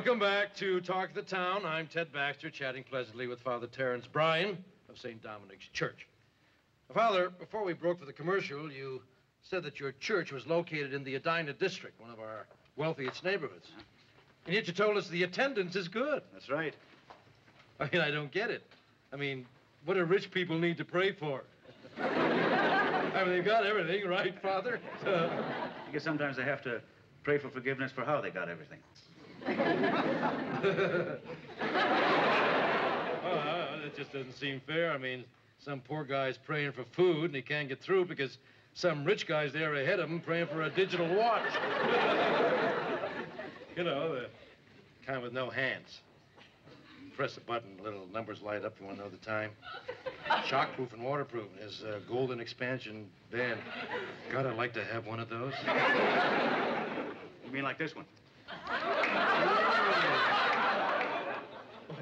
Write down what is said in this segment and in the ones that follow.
Welcome back to Talk of the Town. I'm Ted Baxter, chatting pleasantly with Father Terence Bryan of St. Dominic's Church. Father, before we broke for the commercial, you said that your church was located in the Edina district, one of our wealthiest neighborhoods. And yet you told us the attendance is good. That's right. I mean, I don't get it. I mean, what do rich people need to pray for? I mean, they've got everything, right, Father? I guess sometimes they have to pray for forgiveness for how they got everything. Well, that just doesn't seem fair. I mean, some poor guy's praying for food, and he can't get through because some rich guy's there ahead of him praying for a digital watch. You know, the kind with no hands. Press a button, little numbers light up. You want to know the time? Shockproof and waterproof. His golden expansion band. God, I'd like to have one of those. You mean like this one?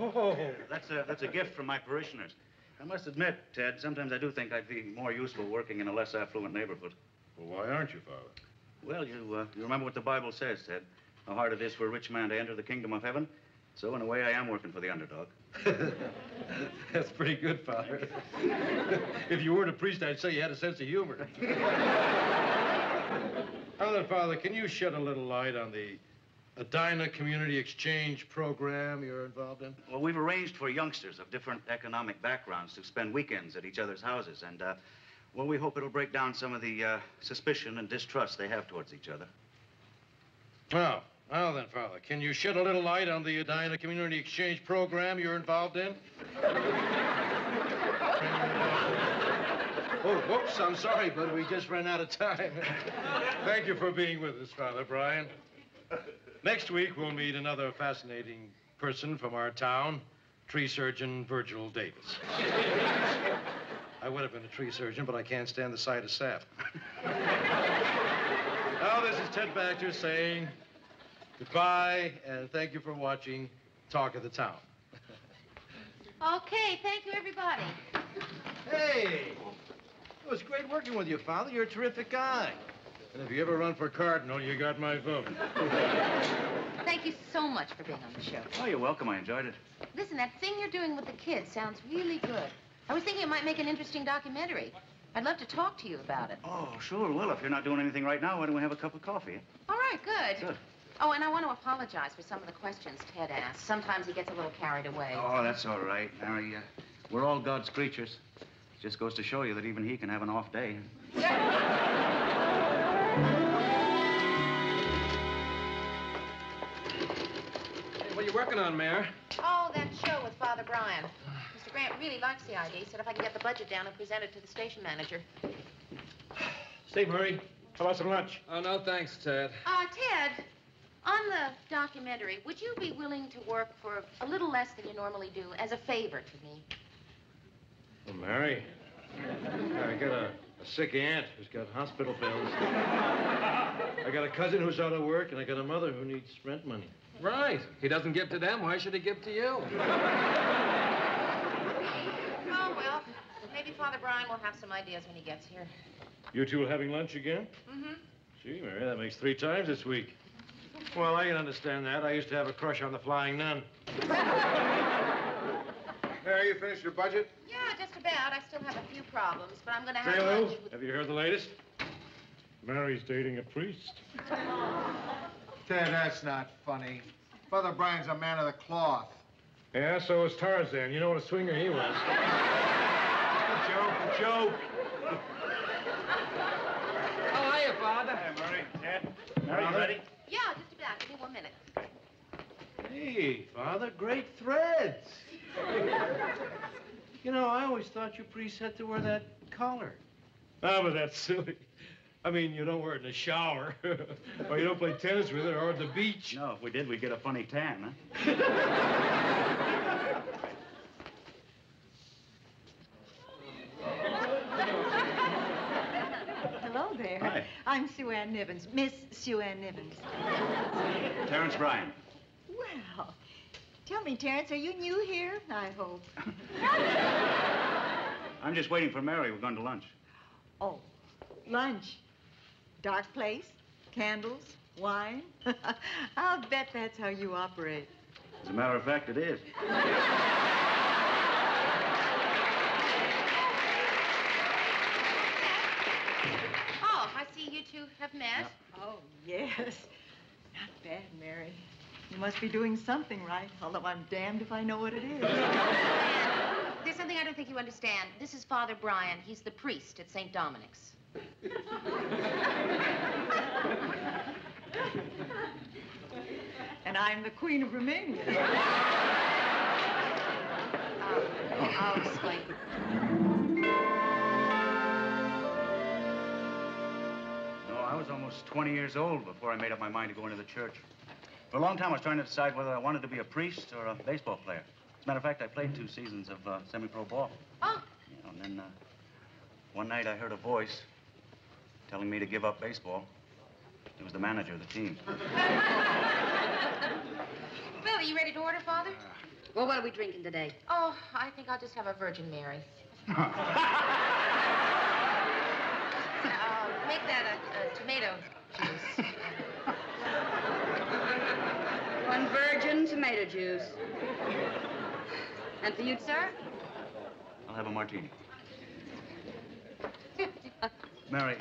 Oh. That's a gift from my parishioners. I must admit, Ted, sometimes I do think I'd be more useful working in a less affluent neighborhood. Well, why aren't you, Father? Well, you remember what the Bible says, Ted. How hard it is for a rich man to enter the kingdom of heaven. So, in a way, I am working for the underdog. That's pretty good, Father. If you weren't a priest, I'd say you had a sense of humor. Now then, Father, can you shed a little light on the Edina Community Exchange program you're involved in? Well, we've arranged for youngsters of different economic backgrounds to spend weekends at each other's houses. And, well, we hope it'll break down some of the suspicion and distrust they have towards each other. Oh. Well, then, Father, can you shed a little light on the Edina Community Exchange program you're involved in? Oh, whoops, I'm sorry, but we just ran out of time. Thank you for being with us, Father Bryan. Next week, we'll meet another fascinating person from our town, tree surgeon Virgil Davis. I would have been a tree surgeon, but I can't stand the sight of sap. Now, this is Ted Baxter saying goodbye, and thank you for watching Talk of the Town. Okay, thank you, everybody. Hey, it was great working with you, Father. You're a terrific guy. And if you ever run for cardinal, you got my vote. Thank you so much for being on the show. Oh, you're welcome. I enjoyed it. Listen, that thing you're doing with the kids sounds really good. I was thinking it might make an interesting documentary. I'd love to talk to you about it. Oh, sure. Well, if you're not doing anything right now, why don't we have a cup of coffee? All right, good. Good. Oh, and I want to apologize for some of the questions Ted asked. Sometimes he gets a little carried away. Oh, that's all right, Mary. We're all God's creatures. It just goes to show you that even he can have an off day. Hey, what are you working on, Mayor? Oh, that show with Father Bryan. Mr. Grant really likes the idea. He said if I can get the budget down and present it to the station manager. Steve Murray, how about some lunch? Oh, no, thanks, Ted. Ted, on the documentary, would you be willing to work for a little less than you normally do as a favor to me? Well, Mary, I got a sick aunt who's got hospital bills. I got a cousin who's out of work, and I got a mother who needs rent money. Right. He doesn't give to them. Why should he give to you? Oh, well, maybe Father Bryan will have some ideas when he gets here. You two having lunch again? Mm-hmm. Gee, Mary, that makes 3 times this week. Well, I can understand that. I used to have a crush on the Flying Nun. Mary, you finished your budget? Yeah, just about. I still have a few problems, but I'm going to have Say, Lou, lunch with... have you heard the latest? Mary's dating a priest. Ted, that's not funny. Father Bryan's a man of the cloth. Yeah, so is Tarzan. You know what a swinger he was. A joke. How are you, Father? Hi, Murray. Ted. Mary, you ready? Yeah, just about. Give me 1 minute. Hey, Father, great threads. You know, I always thought you priests had to wear that collar. Oh, but that's silly. I mean, you don't wear it in the shower, or you don't play tennis with it, or at the beach. No, if we did, we'd get a funny tan, huh? Hello there. Hi. I'm Sue Ann Nivens, Miss Sue Ann Nivens. Terence Bryan. Well, tell me, Terence, are you new here? I hope. I'm just waiting for Mary. We're going to lunch. Oh, lunch. Dark place, candles, Wine? I'll bet that's how you operate. As a matter of fact, it is. Oh, I see you two have met. Oh, yes. Not bad, Mary. You must be doing something right, although I'm damned if I know what it is. There's something I don't think you understand. This is Father Brian. He's the priest at St. Dominic's. And I'm the Queen of Romania. I'll explain. No, I was almost 20 years old before I made up my mind to go into the church. For a long time, I was trying to decide whether I wanted to be a priest or a baseball player. As a matter of fact, I played 2 seasons of semi-pro ball. Oh. You know, and then one night I heard a voice telling me to give up baseball. It was the manager of the team. Well, are you ready to order, Father? Well, what are we drinking today? Oh, I think I'll just have a Virgin Mary. Make that a tomato juice. One virgin tomato juice. And for you, sir? I'll have a martini. Mary,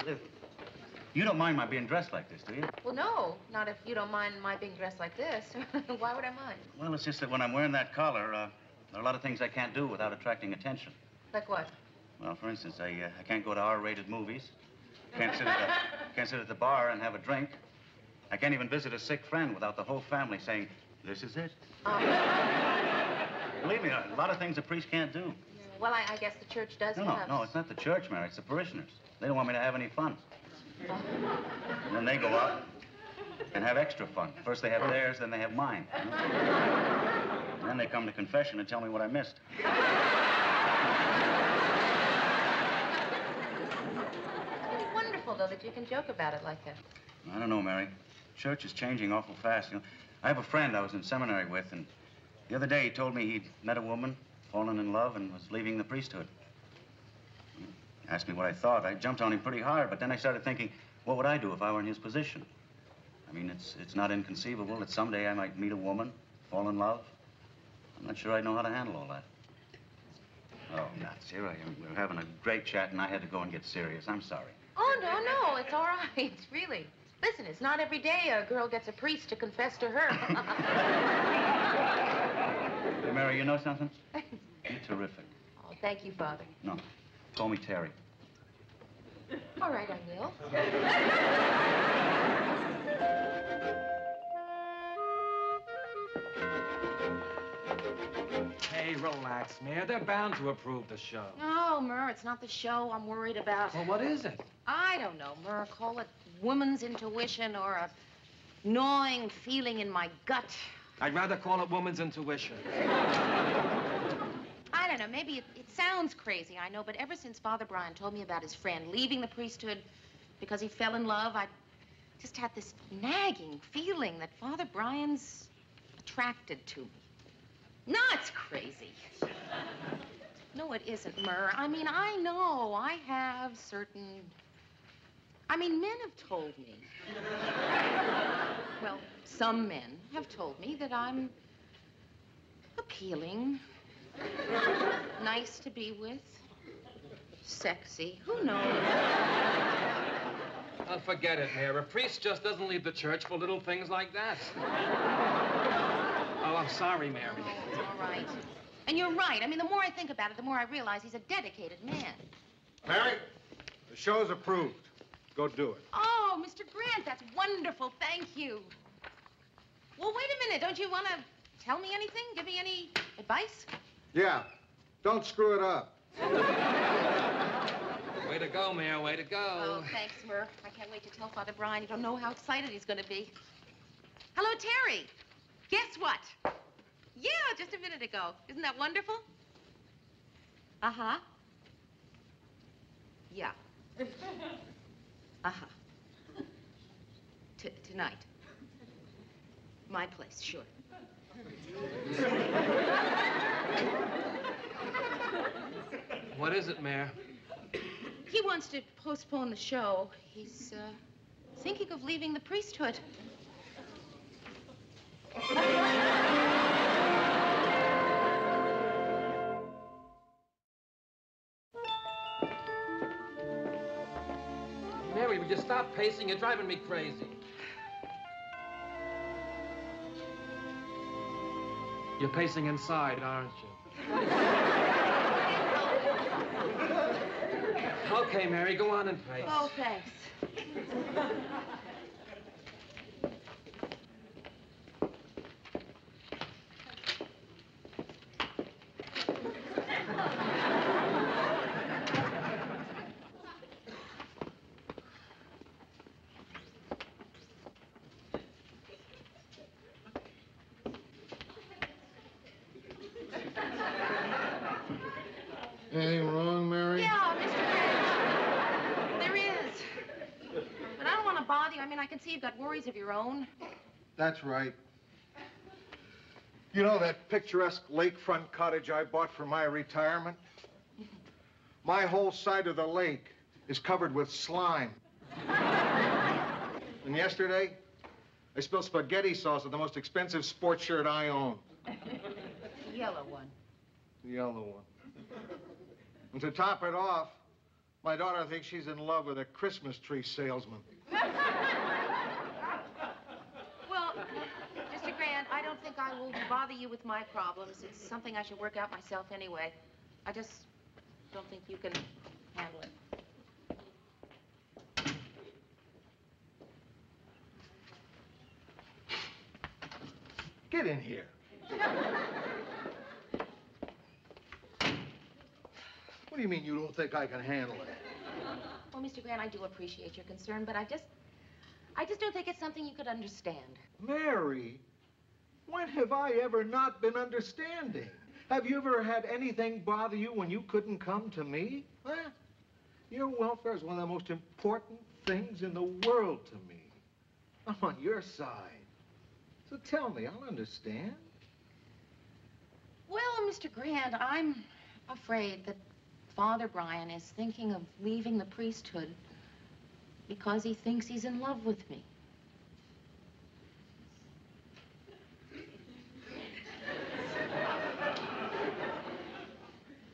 you don't mind my being dressed like this, do you? Well, no, not if you don't mind my being dressed like this. Why would I mind? Well, it's just that when I'm wearing that collar, there are a lot of things I can't do without attracting attention. Like what? Well, for instance, I can't go to R-rated movies. Can't sit at the bar and have a drink. I can't even visit a sick friend without the whole family saying, "This is it." Believe me, a lot of things a priest can't do. Well, I guess the church does have... No, it's not the church, Mary. It's the parishioners. They don't want me to have any fun. And then they go out and have extra fun. First they have theirs, then they have mine. You know? And then they come to confession and tell me what I missed. It's wonderful, though, that you can joke about it like that. I don't know, Mary. Church is changing awful fast. You know, I have a friend I was in seminary with, and the other day he told me he'd met a woman, fallen in love, and was leaving the priesthood. He asked me what I thought. I jumped on him pretty hard, but then I started thinking, what would I do if I were in his position? I mean, it's not inconceivable that someday I might meet a woman, fall in love. I'm not sure I'd know how to handle all that. Oh, nuts. Here I am. We were having a great chat, and I had to go and get serious. I'm sorry. Oh, no, it's all right, really. Listen, it's not every day a girl gets a priest to confess to her. Hey, Mary, you know something? You're terrific. Oh, thank you, Father. No, call me Terry. All right, I will. Hey, relax, Mayor. They're bound to approve the show. No, Murr, it's not the show I'm worried about. Well, what is it? I don't know, Murr. Call it woman's intuition or a gnawing feeling in my gut. I'd rather call it woman's intuition. I don't know, maybe it sounds crazy, I know, but ever since Father Brian told me about his friend leaving the priesthood because he fell in love, I just had this nagging feeling that Father Brian's attracted to me. No, it's crazy. No, it isn't, Murr. I mean, I know I have certain... I mean, men have told me. Well, some men have told me that I'm appealing, nice to be with, sexy. Who knows? Oh, forget it, Mayor. A priest just doesn't leave the church for little things like that. Oh, I'm sorry, Mary. Oh, it's all right. And you're right. I mean, the more I think about it, the more I realize he's a dedicated man. Mary, the show's approved. Go do it. Oh, Mr. Grant, that's wonderful. Thank you. Well, wait a minute. Don't you want to tell me anything? Give me any advice? Yeah. Don't screw it up. Way to go, Mayor. Way to go. Oh, thanks, Murr. I can't wait to tell Father Brian. You don't know how excited he's going to be. Hello, Terry. Guess what? Yeah, just a minute ago. Isn't that wonderful? Uh-huh. Yeah. Uh-huh. Tonight. My place, sure. What is it, Mayor? He wants to postpone the show. He's, thinking of leaving the priesthood. Mary, would you stop pacing? You're driving me crazy. You're pacing inside, aren't you? Okay, Mary, go on and pace. Oh, thanks. Anything wrong, Mary? Yeah, Mr. Grant. There is. But I don't want to bother you. I mean, I can see you've got worries of your own. That's right. You know that picturesque lakefront cottage I bought for my retirement? My whole side of the lake is covered with slime. And yesterday, I spilled spaghetti sauce on the most expensive sports shirt I own. The yellow one. The yellow one. And to top it off, my daughter thinks she's in love with a Christmas tree salesman. Well, Mr. Grant, I don't think I will bother you with my problems. It's something I should work out myself anyway. I just don't think you can handle it. Get in here. What do you mean you don't think I can handle it? Well, Mr. Grant, I do appreciate your concern, but I just don't think it's something you could understand. Mary, when have I ever not been understanding? Have you ever had anything bother you when you couldn't come to me? Huh? Your welfare is one of the most important things in the world to me. I'm on your side. So tell me, I'll understand. Well, Mr. Grant, I'm afraid that Father Brian is thinking of leaving the priesthood because he thinks he's in love with me.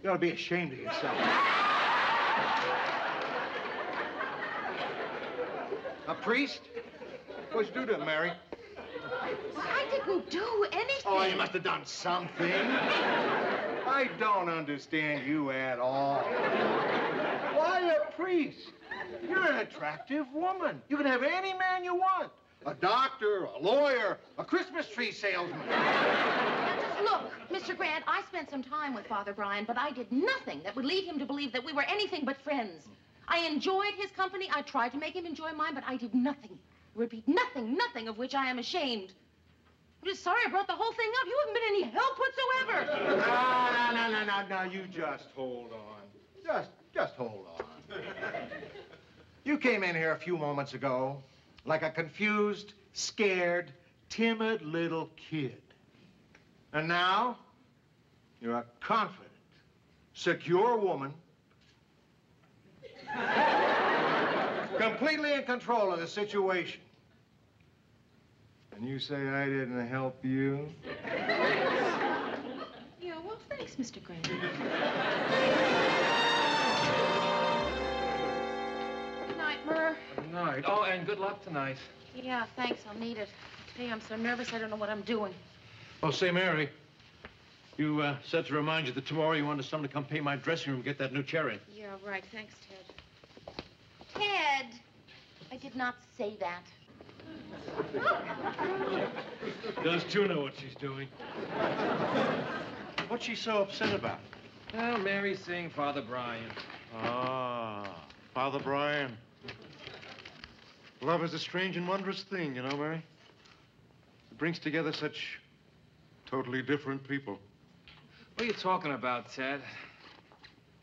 You ought to be ashamed of yourself. A priest? What'd you do to him, Mary? I didn't do anything. Oh, you must have done something. I don't understand you at all. Why a priest? You're an attractive woman. You can have any man you want. A doctor, a lawyer, a Christmas tree salesman. Now, just look, Mr. Grant, I spent some time with Father Brian, but I did nothing that would lead him to believe that we were anything but friends. I enjoyed his company. I tried to make him enjoy mine, but I did nothing. Repeat, nothing of which I am ashamed. I'm just sorry I brought the whole thing up. You haven't been any help whatsoever. No, you just hold on. Just hold on. You came in here a few moments ago like a confused, scared, timid little kid. And now, you're a confident, secure woman, completely in control of the situation. And you say I didn't help you? Yeah, well, thanks, Mr. Grant. Good night, Murr. Good night. Oh, and good luck tonight. Yeah, thanks. I'll need it. I tell you, I'm so nervous I don't know what I'm doing. Oh, say, Mary, you said to remind you that tomorrow you wanted someone to come paint my dressing room and get that new chair in. Yeah, right. Thanks, Ted. Ted! I did not say that. Does too know what she's doing. What's she so upset about? Well, Mary's seeing Father Brian. Ah, Father Brian. Love is a strange and wondrous thing, you know, Mary. It brings together such totally different people. What are you talking about, Ted?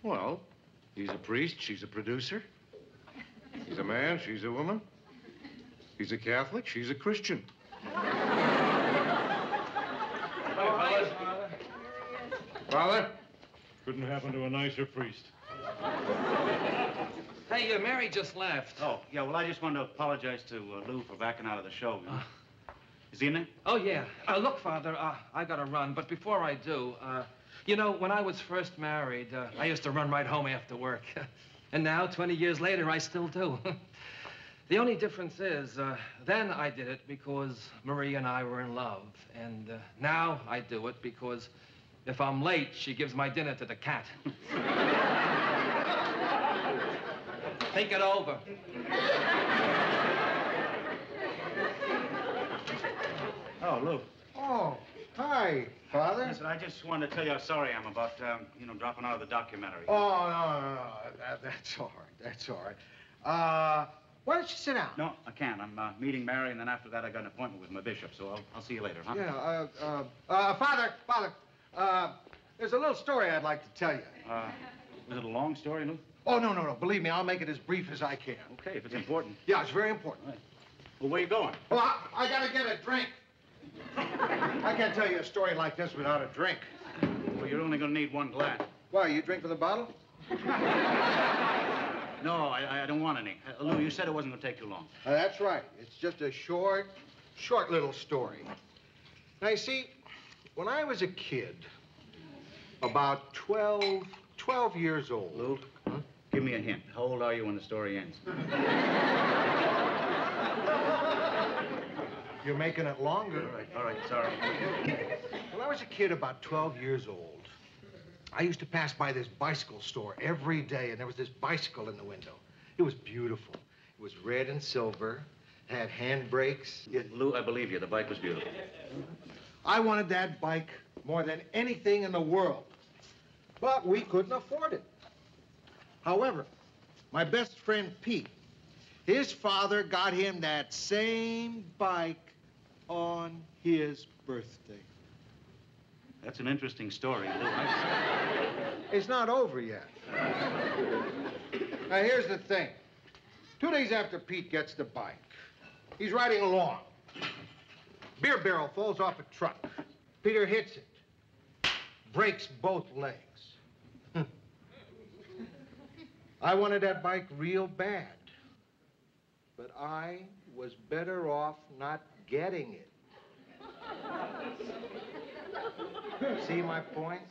Well, he's a priest, she's a producer. He's a man, she's a woman. He's a Catholic, she's a Christian. Hey, fellas. Father? Couldn't happen to a nicer priest. Hey, Mary just left. Oh, yeah, well, I just wanted to apologize to Lou for backing out of the show. You know? Is he in there? Oh, yeah. Look, Father, I gotta run, but before I do, you know, when I was first married, I used to run right home after work. And now, 20 years later, I still do. The only difference is, then I did it because Marie and I were in love. And now I do it because if I'm late, she gives my dinner to the cat. Think it over. Oh, Lou. Oh, hi, Father. Listen, I just wanted to tell you how sorry I am about, you know, dropping out of the documentary. Oh, no. That's all right. That's all right. Why don't you sit down? No, I can't. I'm meeting Mary, and then after that, I got an appointment with my bishop, so I'll see you later, huh? Yeah, Father, there's a little story I'd like to tell you. Was it a long story, Lou? Oh, no. Believe me, I'll make it as brief as I can. Okay, if it's important. Yeah, it's very important. All right. Well, where you going? Well, I gotta get a drink. I can't tell you a story like this without a drink. Well, you're only going to need one glass. Why, you drink from the bottle? No, I don't want any. Lou, you said it wasn't going to take too long. That's right. It's just a short little story. Now, you see, when I was a kid, about 12 years old... Lou, give me a hint. How old are you when the story ends? You're making it longer. All right, sorry. When I was a kid, about 12 years old, I used to pass by this bicycle store every day, and there was this bicycle in the window. It was beautiful. It was red and silver, had handbrakes. Lou, I believe you. The bike was beautiful. I wanted that bike more than anything in the world, but we couldn't afford it. However, my best friend Pete, his father got him that same bike on his birthday. That's an interesting story, Lou. It's not over yet. Now, here's the thing. 2 days after Pete gets the bike, he's riding along. Beer barrel falls off a truck. Peter hits it. Breaks both legs. I wanted that bike real bad. But I was better off not getting it. See my point?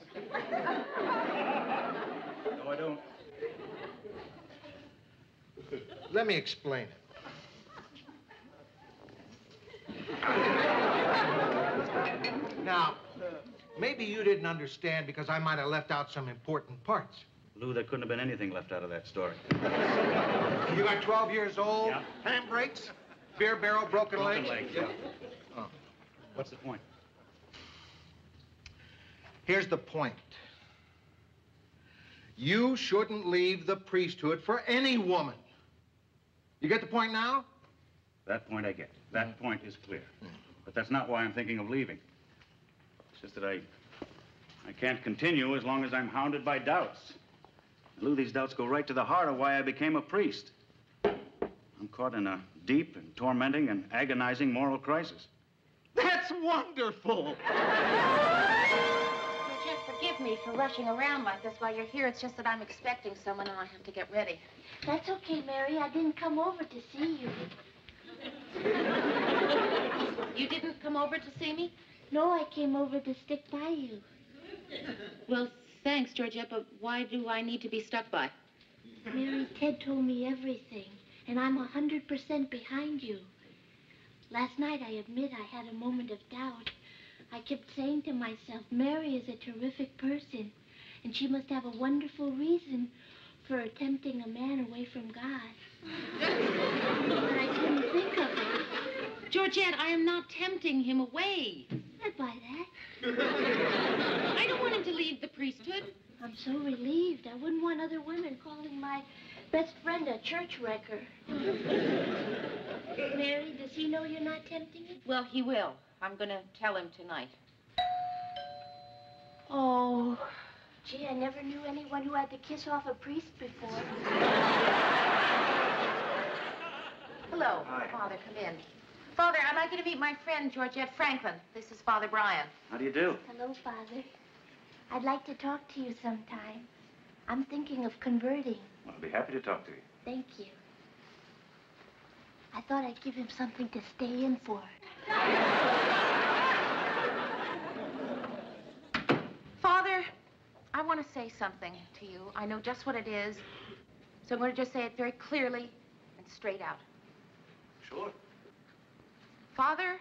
No, I don't. Let me explain it. Now, maybe you didn't understand because I might have left out some important parts. Lou, there couldn't have been anything left out of that story. You got 12 years old, Yeah. handbrakes, beer barrel, broken legs. Yeah. Oh. What's the point? Here's the point. You shouldn't leave the priesthood for any woman. You get the point now? That point I get. That point is clear. But that's not why I'm thinking of leaving. It's just that I can't continue as long as I'm hounded by doubts. Lou, these doubts go right to the heart of why I became a priest. I'm caught in a deep and tormenting and agonizing moral crisis. That's wonderful! Georgette, forgive me for rushing around like this while you're here. It's just that I'm expecting someone and I have to get ready. That's okay, Mary. I didn't come over to see you. You didn't come over to see me? No, I came over to stick by you. Well, thanks, Georgette, but why do I need to be stuck by? Mary, Ted told me everything, and I'm 100% behind you. Last night, I admit I had a moment of doubt. I kept saying to myself, Mary is a terrific person, and she must have a wonderful reason for tempting a man away from God. But I couldn't think of it. Georgette, I am not tempting him away. I buy that. I don't want him to leave the priesthood. I'm so relieved. I wouldn't want other women calling my best friend a church wrecker. Mary, does he know you're not tempting him? Well, he will. I'm going to tell him tonight. Oh. Gee, I never knew anyone who had to kiss off a priest before. Hello. Hi. Father, come in. Father, I'd like you to meet my friend, Georgette Franklin. This is Father Brian. How do you do? Hello, Father. I'd like to talk to you sometime. I'm thinking of converting. Well, I'll be happy to talk to you. Thank you. I thought I'd give him something to stay in for. Father, I want to say something to you. I know just what it is, so I'm going to just say it very clearly and straight out. Sure. Father,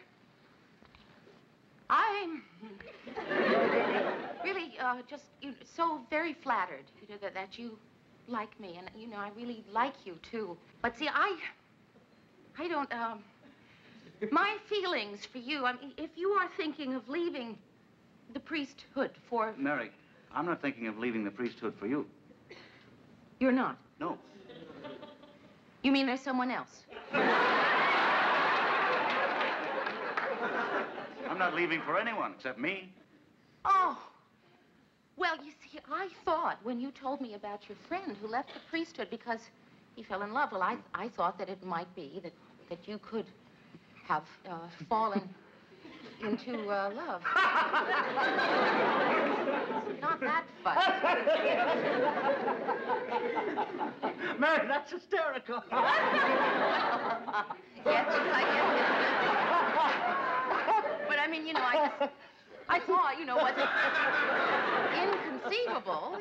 I'm really just so very flattered that you like me, and I really like you too. But see, I don't my feelings for you. I mean, if you are thinking of leaving the priesthood for Mary, I'm not thinking of leaving the priesthood for you. You're not. No. You mean there's someone else? I'm not leaving for anyone except me. Oh. Well, you see, I thought when you told me about your friend who left the priesthood because he fell in love, well, I thought that it might be that you could have fallen into love. Not that funny. Mary, that's hysterical. Yes, I guess. But I mean, I thought, what's inconceivable,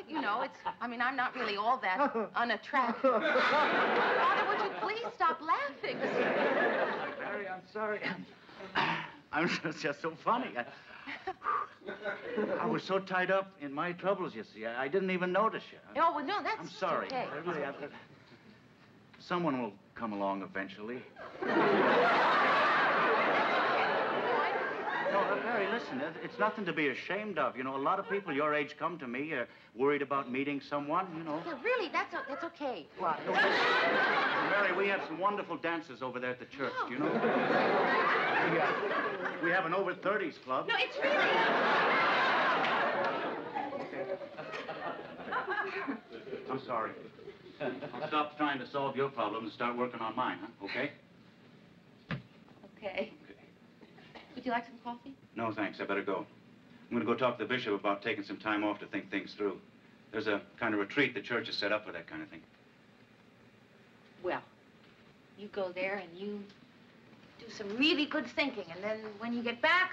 I'm not really all that unattractive. Father, would you please stop laughing? Mary, I'm sorry. I'm just so funny. I was so tied up in my troubles, you see. I didn't even notice you. Oh, well, no, that's I'm sorry. okay. Someone will come along eventually. No, Mary, listen, it's nothing to be ashamed of. A lot of people your age come to me worried about meeting someone, Yeah, really, that's okay, Father. Mary, we have some wonderful dancers over there at the church, do you know? We have an over-30s club. No, it's really... I'm sorry. I'll stop trying to solve your problem and start working on mine, huh? Okay? Okay. Would you like some coffee? No, thanks. I better go. I'm going to go talk to the bishop about taking some time off to think things through. There's a kind of retreat the church has set up for that kind of thing. Well, you go there and you do some really good thinking, and then when you get back,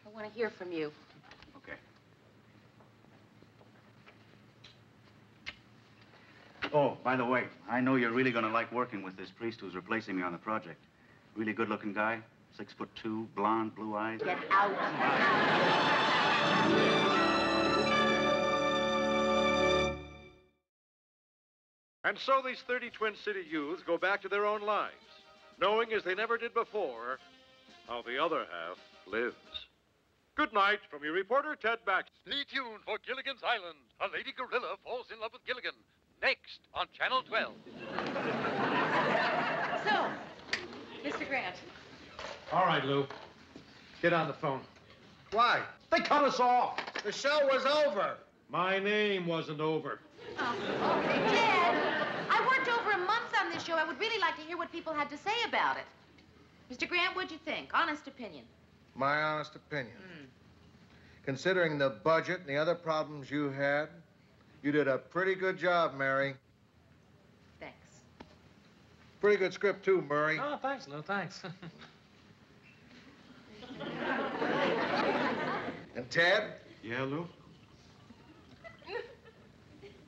I want to hear from you. Okay. Oh, by the way, I know you're really going to like working with this priest who's replacing me on the project. Really good-looking guy, 6'2", blonde, blue eyes. Get out. And so these 30 Twin City youths go back to their own lives, knowing as they never did before how the other half lives. Good night from your reporter, Ted Baxter. Stay tuned for Gilligan's Island. A lady gorilla falls in love with Gilligan. Next on Channel 12. So, Mr. Grant. All right, Lou. Get on the phone. Why? They cut us off. The show was over. My name wasn't over. Oh, okay, Ted. I worked over a month on this show. I would really like to hear what people had to say about it. Mr. Grant, what'd you think? Honest opinion. My honest opinion. Considering the budget and the other problems you had, you did a pretty good job, Mary. Thanks. Pretty good script, too, Murray. Oh, thanks, Lou, thanks. And Ted? Yeah, Lou?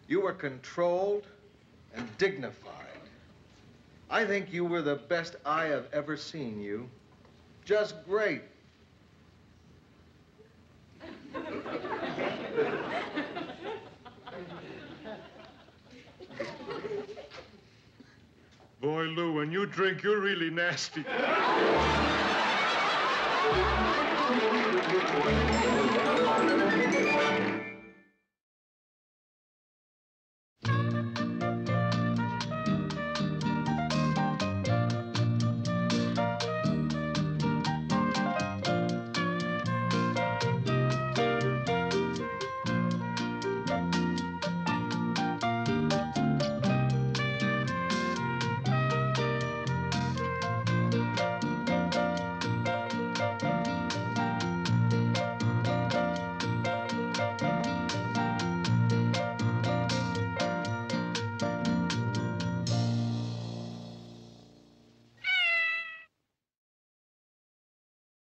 You were controlled and dignified. I think you were the best I have ever seen you. Just great. Boy, Lou, when you drink, you're really nasty.